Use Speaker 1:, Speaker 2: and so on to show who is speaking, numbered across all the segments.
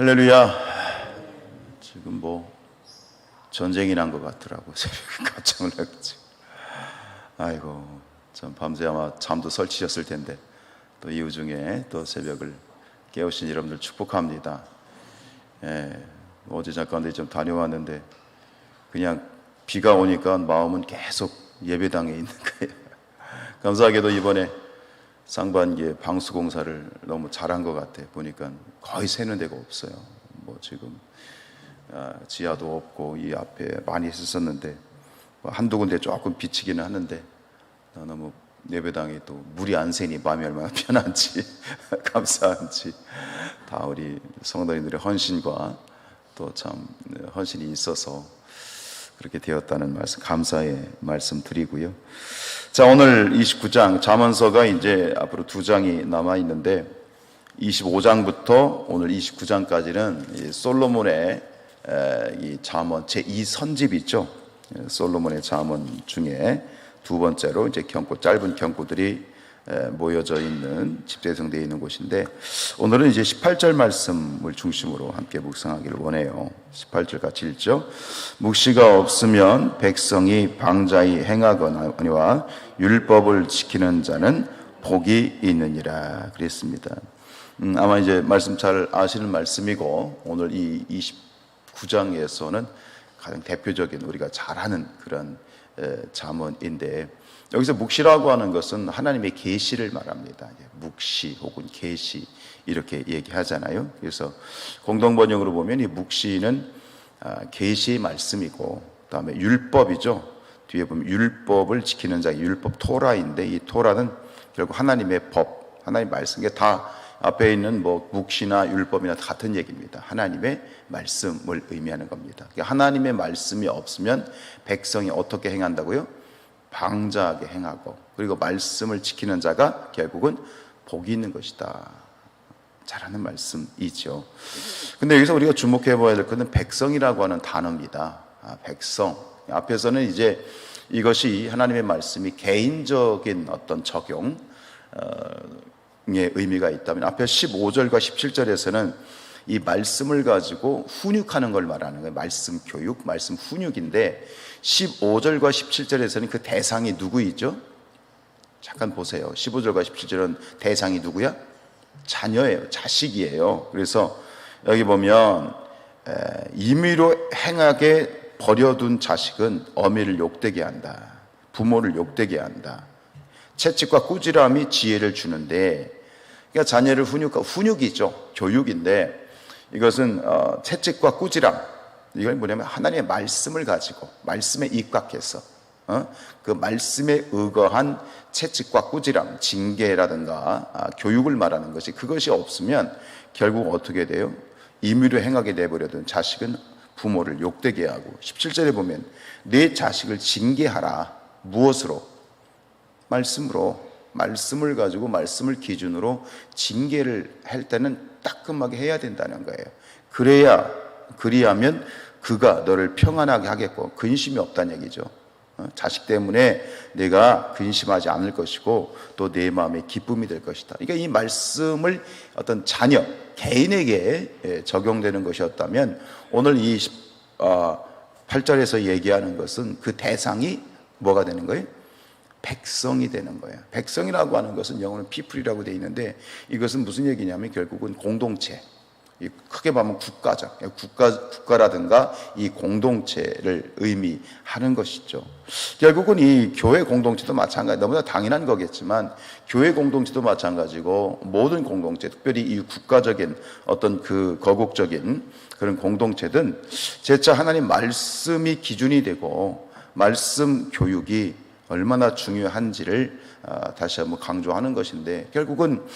Speaker 1: 할렐루야. 지금 뭐 전쟁이 난 것 같더라고. 새벽에 깜짝 놀랐지. 아이고, 전 밤새 아마 잠도 설치셨을 텐데 또 이후 중에 또 새벽을 깨우신 여러분들 축복합니다. 어제 잠깐 좀 다녀왔는데 그냥 비가 오니까 마음은 계속 예배당에 있는 거예요. 감사하게도 이번에 상반기에 방수공사를 너무 잘한 것 같아. 보니까 거의 새는 데가 없어요. 뭐 지금 지하도 없고 이 앞에 많이 했었는데 한두 군데 조금 비치기는 하는데 너무 예배당에 또 물이 안 새니 마음이 얼마나 편한지 감사한지 다 우리 성도님들의 헌신과 또 참 헌신이 있어서 그렇게 되었다는 말씀, 감사의 말씀 드리고요. 자, 오늘 29장 잠언서가 이제 앞으로 2장이 남아 있는데 25장부터 오늘 29장까지는 솔로몬의 이 잠언 제2선집 있죠. 솔로몬의 잠언 중에 두 번째로 이제 짧은 경고들이 모여져 있는 집대성되어 있는 곳인데 오늘은 이제 18절 말씀을 중심으로 함께 묵상하기를 원해요. 18절 같이 읽죠. 묵시가 없으면 백성이 방자히 행하거니와 율법을 지키는 자는 복이 있느니라 그랬습니다. 아마 이제 말씀 잘 아시는 말씀이고 오늘 이 29장에서는 가장 대표적인 우리가 잘 아는 그런 잠언인데 여기서 묵시라고 하는 것은 하나님의 계시를 말합니다. 묵시 혹은 계시 이렇게 얘기하잖아요. 그래서 공동번역으로 보면 이 묵시는 계시의 말씀이고 그다음에 율법이죠. 뒤에 보면 율법을 지키는 자, 율법 토라인데 이 토라는 결국 하나님의 법, 하나님의 말씀. 이게 다 앞에 있는 뭐 묵시나 율법이나 같은 얘기입니다. 하나님의 말씀을 의미하는 겁니다. 그러니까 하나님의 말씀이 없으면 백성이 어떻게 행한다고요? 방자하게 행하고 그리고 말씀을 지키는 자가 결국은 복이 있는 것이다. 잘하는 말씀이죠. 근데 여기서 우리가 주목해 봐야 될 것은 백성이라고 하는 단어입니다. 백성. 앞에서는 이제 이것이 하나님의 말씀이 개인적인 어떤 적용의 의미가 있다면 앞에 15절과 17절에서는 이 말씀을 가지고 훈육하는 걸 말하는 거예요. 말씀 교육, 말씀 훈육인데 15절과 17절에서는 그 대상이 누구이죠? 잠깐 보세요. 15절과 17절은 대상이 누구야? 자녀예요. 자식이에요. 그래서 여기 보면 임의로 행하게 버려둔 자식은 어미를 욕되게 한다. 부모를 욕되게 한다. 채찍과 꾸지람이 지혜를 주는데 그러니까 자녀를 훈육이죠. 교육인데 이것은 채찍과 꾸지람 이건 뭐냐면 하나님의 말씀을 가지고 말씀에 입각해서 그 말씀에 의거한 채찍과 꾸지람, 징계라든가 교육을 말하는 것이 그것이 없으면 결국 어떻게 돼요? 임의로 행하게 내버려둔 자식은 부모를 욕되게 하고 17절에 보면 내 자식을 징계하라. 무엇으로? 말씀으로. 말씀을 가지고 말씀을 기준으로 징계를 할 때는 따끔하게 해야 된다는 거예요. 그리하면 그가 너를 평안하게 하겠고 근심이 없다는 얘기죠. 자식 때문에 내가 근심하지 않을 것이고 또 내 마음에 기쁨이 될 것이다. 그러니까 이 말씀을 어떤 자녀, 개인에게 적용되는 것이었다면 오늘 이 8절에서 얘기하는 것은 그 대상이 뭐가 되는 거예요? 백성이 되는 거예요. 백성이라고 하는 것은 영어는 people이라고 되어 있는데 이것은 무슨 얘기냐면 결국은 공동체. 크게 보면 국가죠. 국가라든가 이 공동체를 의미하는 것이죠. 결국은 이 교회 공동체도 마찬가지, 너무나 당연한 거겠지만 교회 공동체도 마찬가지고 모든 공동체, 특별히 이 국가적인 어떤 그 거국적인 그런 공동체든 재차 하나님 말씀이 기준이 되고 말씀 교육이 얼마나 중요한지를 다시 한번 강조하는 것인데 결국은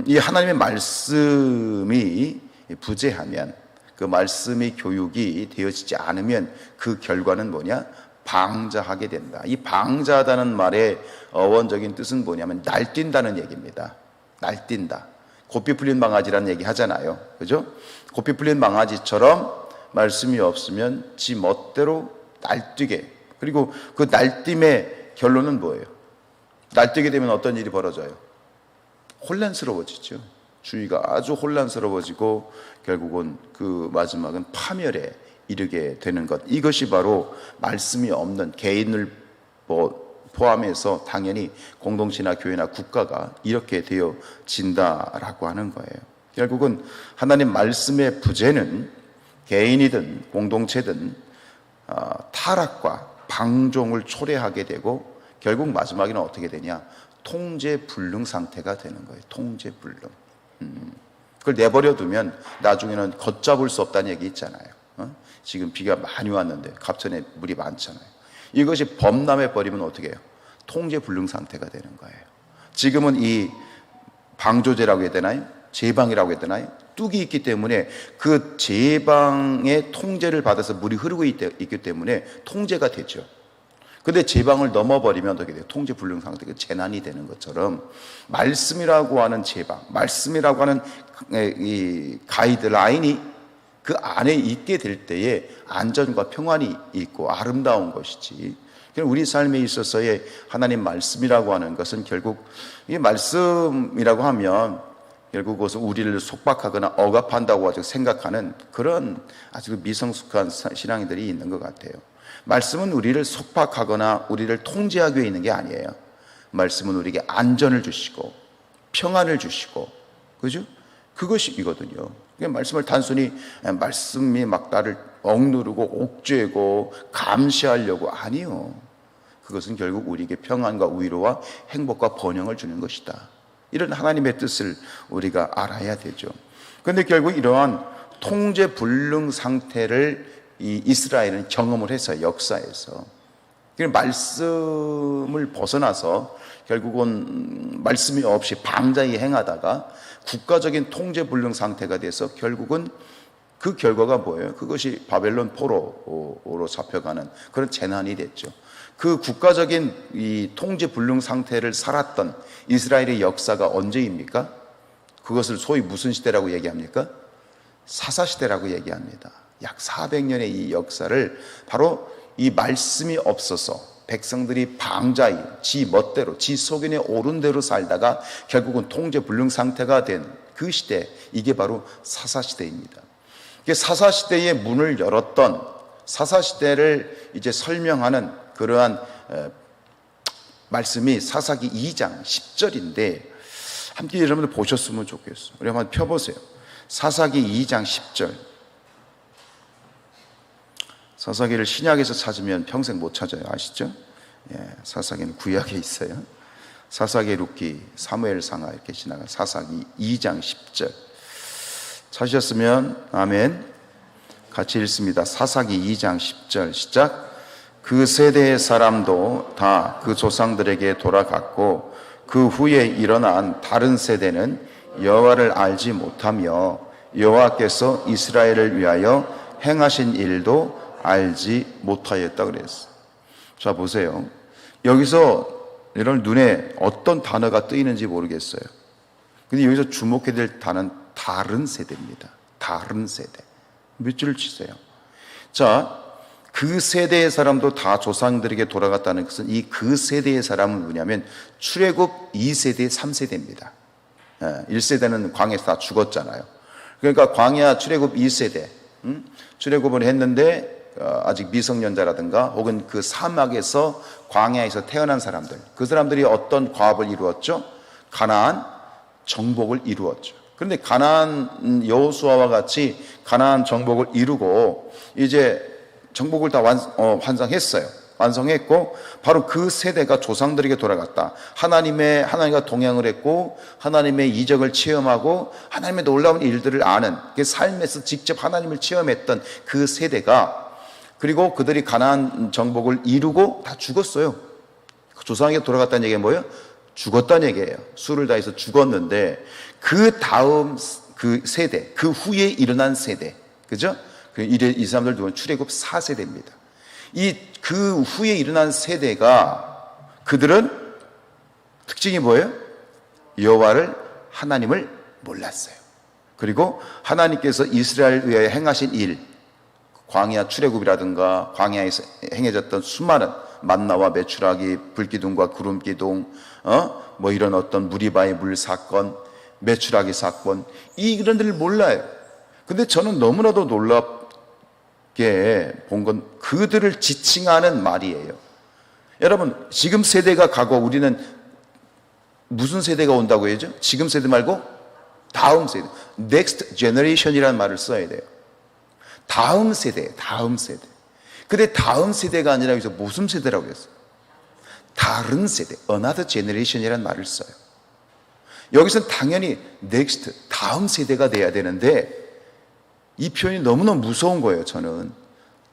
Speaker 1: 이 하나님의 말씀이 부재하면 그 말씀이 교육이 되어지지 않으면 그 결과는 뭐냐? 방자하게 된다. 이 방자하다는 말의 어원적인 뜻은 뭐냐면 날뛴다는 얘기입니다. 날뛴다. 고삐 풀린 강아지라는 얘기 하잖아요. 그죠? 고삐 풀린 강아지처럼 말씀이 없으면 지 멋대로 날뛰게. 그리고 그 날뛰의 결론은 뭐예요? 날뛰게 되면 어떤 일이 벌어져요? 혼란스러워지죠. 주위가 아주 혼란스러워지고 결국은 그 마지막은 파멸에 이르게 되는 것. 이것이 바로 말씀이 없는 개인을 포함해서 당연히 공동체나 교회나 국가가 이렇게 되어진다라고 하는 거예요. 결국은 하나님 말씀의 부재는 개인이든 공동체든 타락과 방종을 초래하게 되고 결국 마지막에는 어떻게 되냐? 통제불능 상태가 되는 거예요. 통제불능. 그걸 내버려 두면 나중에는 걷잡을 수 없다는 얘기 있잖아요. 지금 비가 많이 왔는데 갑천에 물이 많잖아요. 이것이 범람해 버리면 어떻게 해요? 통제불능 상태가 되는 거예요. 지금은 이 방조제라고 해야 되나요? 제방이라고 해야 되나요? 뚝이 있기 때문에 그 제방의 통제를 받아서 물이 흐르고 있기 때문에 통제가 되죠. 근데 제방을 넘어버리면 어떻게 돼요? 통제불능 상태가 재난이 되는 것처럼 말씀이라고 하는 제방, 말씀이라고 하는 이 가이드라인이 그 안에 있게 될 때에 안전과 평안이 있고 아름다운 것이지. 우리 삶에 있어서의 하나님 말씀이라고 하는 것은 결국 이 말씀이라고 하면 결국 그것은 우리를 속박하거나 억압한다고 생각하는 그런 아주 미성숙한 신앙인들이 있는 것 같아요. 말씀은 우리를 속박하거나 우리를 통제하기 위해 있는 게 아니에요. 말씀은 우리에게 안전을 주시고 평안을 주시고, 그죠? 그것이거든요. 말씀을 단순히 말씀이 막 나를 억누르고 옥죄고 감시하려고, 아니요. 그것은 결국 우리에게 평안과 위로와 행복과 번영을 주는 것이다. 이런 하나님의 뜻을 우리가 알아야 되죠. 그런데 결국 이러한 통제불능 상태를 이 이스라엘은 경험을 했어요. 역사에서. 말씀을 벗어나서 결국은 말씀이 없이 방자히 행하다가 국가적인 통제불능 상태가 돼서 결국은 그 결과가 뭐예요? 그것이 바벨론 포로로 잡혀가는 그런 재난이 됐죠. 그 국가적인 이 통제불능 상태를 살았던 이스라엘의 역사가 언제입니까? 그것을 소위 무슨 시대라고 얘기합니까? 사사시대라고 얘기합니다. 약 400년의 이 역사를 바로 이 말씀이 없어서 백성들이 방자히 지 멋대로 지 속인에 오른 대로 살다가 결국은 통제불능 상태가 된 그 시대, 이게 바로 사사시대입니다. 사사시대의 문을 열었던, 사사시대를 이제 설명하는 그러한 말씀이 사사기 2장 10절인데 함께 여러분들 보셨으면 좋겠어요. 우리 한번 펴보세요. 사사기 2장 10절. 사사기를 신약에서 찾으면 평생 못 찾아요. 아시죠? 예, 사사기는 구약에 있어요. 사사기, 룻기, 사무엘상하 이렇게 지나가 사사기 2장 10절. 찾으셨으면 아멘. 같이 읽습니다. 사사기 2장 10절 시작. 그 세대의 사람도 다 그 조상들에게 돌아갔고 그 후에 일어난 다른 세대는 여호와를 알지 못하며 여호와께서 이스라엘을 위하여 행하신 일도 알지 못하였다 그랬어요. 자, 보세요. 여기서 여러분 눈에 어떤 단어가 뜨이는지 모르겠어요. 근데 여기서 주목해야 될 단어는 다른 세대입니다. 다른 세대. 몇 줄을 치세요. 자, 그 세대의 사람도 다 조상들에게 돌아갔다는 것은 이 그 세대의 사람은 뭐냐면 출애굽 2세대, 3세대입니다. 1세대는 광야에서 다 죽었잖아요. 그러니까 광야 출애굽 2세대, 출애굽을 했는데 아직 미성년자라든가 혹은 그 사막에서 광야에서 태어난 사람들, 그 사람들이 어떤 과업을 이루었죠? 가나안 정복을 이루었죠. 그런데 가나안 여호수아와 같이 가나안 정복을 이루고 이제 정복을 다 완성했어요. 완성했고 바로 그 세대가 조상들에게 돌아갔다. 하나님과 동행을 했고 하나님의 이적을 체험하고 하나님의 놀라운 일들을 아는, 삶에서 직접 하나님을 체험했던 그 세대가, 그리고 그들이 가나안 정복을 이루고 다 죽었어요. 조상에게 돌아갔다는 얘기가 뭐예요? 죽었다는 얘기예요. 수를 다해서 죽었는데 그 다음 그 세대, 그 후에 일어난 세대, 그죠? 이 사람들 누구는 출애굽 4세대입니다. 그 후에 일어난 세대가, 그들은 특징이 뭐예요? 여호와를, 하나님을 몰랐어요. 그리고 하나님께서 이스라엘을 위하여 행하신 일, 광야 출애굽이라든가 광야에서 행해졌던 수많은 만나와 메추라기, 불기둥과 구름기둥, 뭐 이런 어떤 무리바의 물 사건, 매출하기 사건, 이런 데를 몰라요. 근데 저는 너무나도 놀랍게 본 건 그들을 지칭하는 말이에요. 여러분, 지금 세대가 가고 우리는 무슨 세대가 온다고 해야죠? 지금 세대 말고 다음 세대, next generation이라는 말을 써야 돼요. 다음 세대, 다음 세대. 근데 다음 세대가 아니라 여기서 무슨 세대라고 했어요? 다른 세대, another generation이라는 말을 써요. 여기서는 당연히 next, 다음 세대가 돼야 되는데 이 표현이 너무너무 무서운 거예요. 저는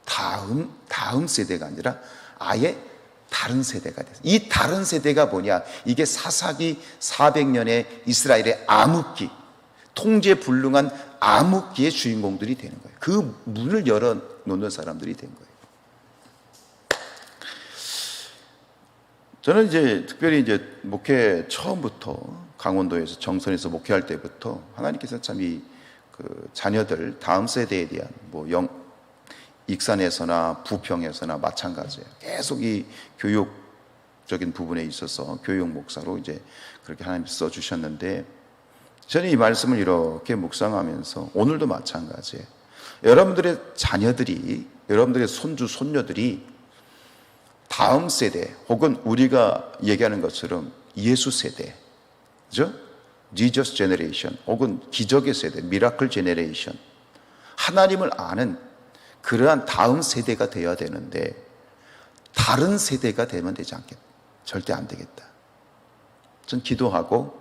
Speaker 1: 다음 세대가 아니라 아예 다른 세대가 됐어요. 이 다른 세대가 뭐냐? 이게 사사기 400년의 이스라엘의 암흑기, 통제불능한 암흑기의 주인공들이 되는 거예요. 그 문을 열어놓는 사람들이 된 거예요. 저는 이제 특별히 이제 목회 처음부터 강원도에서 정선에서 목회할 때부터 하나님께서 참 이 그 자녀들 다음 세대에 대한 익산에서나 부평에서나 마찬가지예요. 계속 이 교육적인 부분에 있어서 교육 목사로 이제 그렇게 하나님 써주셨는데 저는 이 말씀을 이렇게 묵상하면서 오늘도 마찬가지예요. 여러분들의 자녀들이, 여러분들의 손주, 손녀들이 다음 세대 혹은 우리가 얘기하는 것처럼 예수 세대, 그죠? Jesus generation 혹은 기적의 세대, 미라클 제너레이션, 하나님을 아는 그러한 다음 세대가 되어야 되는데 다른 세대가 되면 되지 않겠다. 절대 안 되겠다. 전 기도하고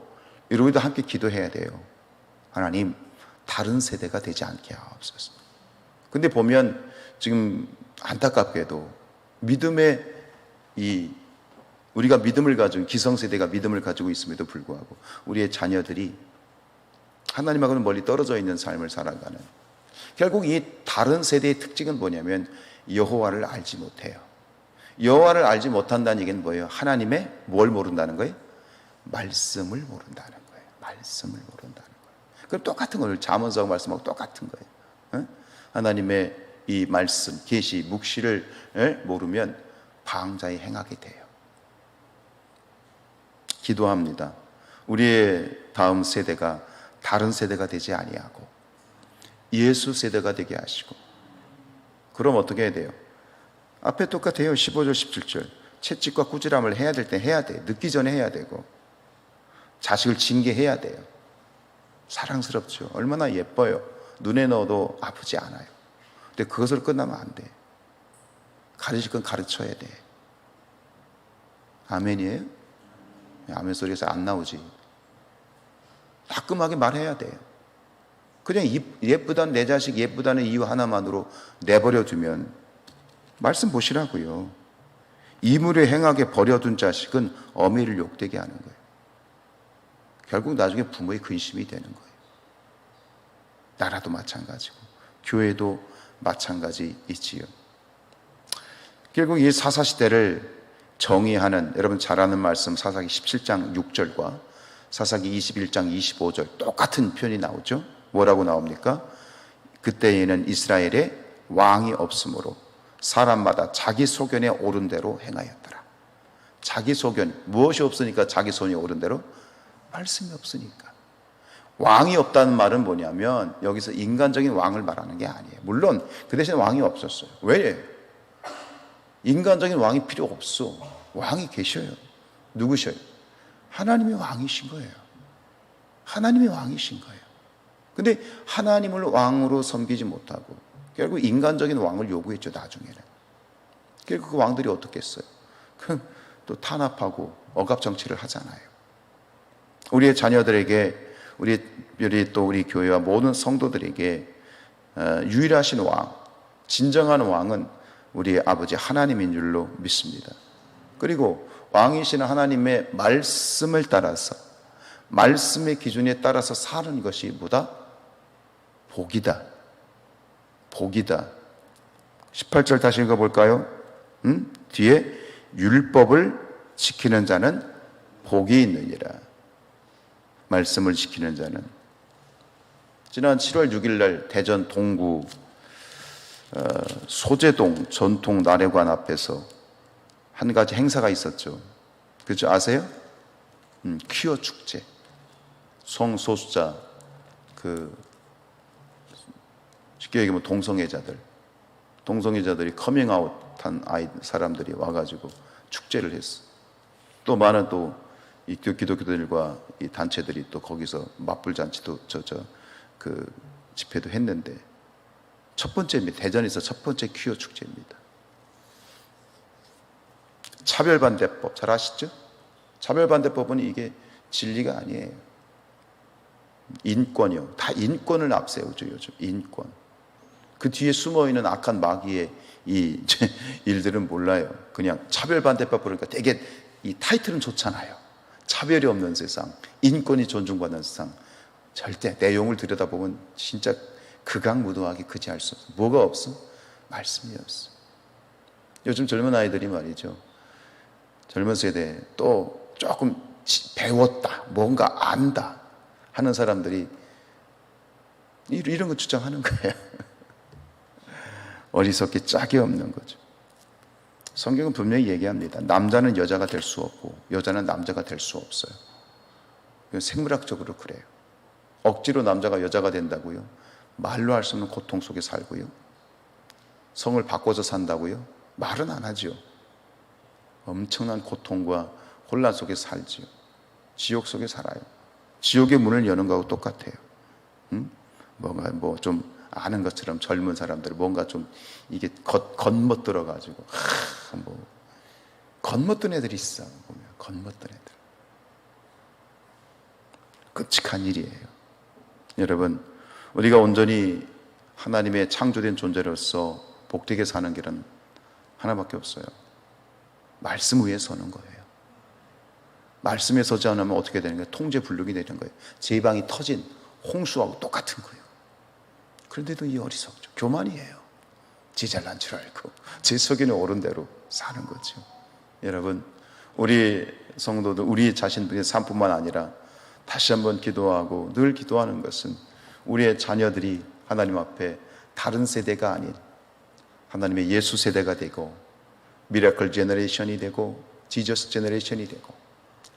Speaker 1: 여러분도 함께 기도해야 돼요. 하나님, 다른 세대가 되지 않게 하옵소서. 근데 보면 지금 안타깝게도 믿음의 우리가 믿음을 가지고 기성세대가 믿음을 가지고 있음에도 불구하고 우리의 자녀들이 하나님하고는 멀리 떨어져 있는 삶을 살아가는, 결국 이 다른 세대의 특징은 뭐냐면 여호와를 알지 못해요. 여호와를 알지 못한다는 얘기는 뭐예요? 하나님의 뭘 모른다는 거예요? 말씀을 모른다는 거예요. 말씀을 모른다는 거예요. 그럼 똑같은 거예요. 잠언서 말씀하고 똑같은 거예요. 하나님의 이 말씀, 계시, 묵시를 모르면 방자에 행하게 돼요. 기도합니다. 우리의 다음 세대가 다른 세대가 되지 아니하고 예수 세대가 되게 하시고. 그럼 어떻게 해야 돼요? 앞에 똑같아요. 15절 17절 채찍과 꾸지람을 해야 될 때 해야 돼요. 늦기 전에 해야 되고 자식을 징계해야 돼요. 사랑스럽죠. 얼마나 예뻐요. 눈에 넣어도 아프지 않아요. 근데 그것을 끝나면 안 돼. 가르칠 건 가르쳐야 돼. 아멘이에요? 아멘 소리에서 안 나오지. 따끔하게 말해야 돼요. 그냥 예쁘다는, 내 자식 예쁘다는 이유 하나만으로 내버려 두면, 말씀 보시라고요. 이물에 행하게 버려둔 자식은 어미를 욕되게 하는 거예요. 결국 나중에 부모의 근심이 되는 거예요. 나라도 마찬가지고 교회도 마찬가지이지요. 결국 이 사사시대를 정의하는, 여러분 잘 아는 말씀 사사기 17장 6절과 사사기 21장 25절 똑같은 표현이 나오죠. 뭐라고 나옵니까? 그때에는 이스라엘에 왕이 없으므로 사람마다 자기 소견에 오른 대로 행하였더라. 자기 소견, 무엇이 없으니까 자기 손이 오른 대로? 말씀이 없으니까. 왕이 없다는 말은 뭐냐면 여기서 인간적인 왕을 말하는 게 아니에요. 물론 그 대신 왕이 없었어요. 왜? 인간적인 왕이 필요 없어. 왕이 계셔요. 누구셔요? 하나님이 왕이신 거예요. 하나님이 왕이신 거예요. 근데 하나님을 왕으로 섬기지 못하고 결국 인간적인 왕을 요구했죠. 나중에는. 결국 그 왕들이 어떻게 했어요? 또 탄압하고 억압정치를 하잖아요. 우리의 자녀들에게, 우리 교회와 모든 성도들에게 유일하신 왕, 진정한 왕은 우리 아버지 하나님인 줄로 믿습니다. 그리고 왕이신 하나님의 말씀을 따라서, 말씀의 기준에 따라서 사는 것이 뭐다? 복이다. 복이다. 18절 다시 읽어볼까요? 뒤에 율법을 지키는 자는 복이 있느니라. 말씀을 지키는 자는. 지난 7월 6일 날 대전 동구 소재동 전통 나래관 앞에서 한 가지 행사가 있었죠. 그렇죠? 아세요? 퀴어 축제. 성소수자, 쉽게 얘기하면 동성애자들이 커밍아웃한 사람들이 와가지고 축제를 했어. 또 많은 이 기독교들과 이 단체들이 또 거기서 맞불잔치도 집회도 했는데, 첫 번째입니다. 대전에서 첫 번째 퀴어 축제입니다. 차별반대법 잘 아시죠? 차별반대법은 이게 진리가 아니에요. 인권이요. 다 인권을 앞세우죠, 요즘. 인권. 그 뒤에 숨어있는 악한 마귀의 이 일들은 몰라요. 그냥 차별반대법 그러니까 되게 이 타이틀은 좋잖아요. 차별이 없는 세상, 인권이 존중받는 세상. 절대 내용을 들여다보면 진짜 극악무도하게 그지할 수 없어. 뭐가 없어? 말씀이 없어. 요즘 젊은 아이들이 말이죠, 젊은 세대 또 조금 배웠다, 뭔가 안다 하는 사람들이 이런 거 주장하는 거예요. 어리석기 짝이 없는 거죠. 성경은 분명히 얘기합니다. 남자는 여자가 될 수 없고 여자는 남자가 될 수 없어요. 이건 생물학적으로 그래요. 억지로 남자가 여자가 된다고요? 말로 할 수 없는 고통 속에 살고요. 성을 바꿔서 산다고요? 말은 안 하죠. 엄청난 고통과 혼란 속에 살지요. 지옥 속에 살아요. 지옥의 문을 여는 거하고 똑같아요. 뭔가 좀 아는 것처럼 젊은 사람들 뭔가 좀 이게 겉멋들어 가지고 겉멋든 애들이 있어. 보면 겉멋든 애들. 끔찍한 일이에요. 여러분, 우리가 온전히 하나님의 창조된 존재로서 복되게 사는 길은 하나밖에 없어요. 말씀 위에 서는 거예요. 말씀에 서지 않으면 어떻게 되는 거예요? 통제불능이 되는 거예요. 제방이 터진 홍수하고 똑같은 거예요. 그런데도 이 어리석죠. 교만이에요. 지 잘난 줄 알고 제 속에는 옳은 대로 사는 거죠. 여러분, 우리 성도들, 우리 자신들의 삶뿐만 아니라 다시 한번 기도하고 늘 기도하는 것은 우리의 자녀들이 하나님 앞에 다른 세대가 아닌 하나님의 예수 세대가 되고 미라클 제너레이션이 되고 지저스 제너레이션이 되고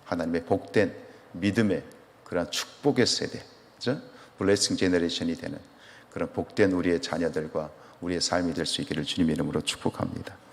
Speaker 1: 하나님의 복된 믿음의 그런 축복의 세대, 그죠? 블레싱 제너레이션이 되는 그런 복된 우리의 자녀들과 우리의 삶이 될 수 있기를 주님의 이름으로 축복합니다.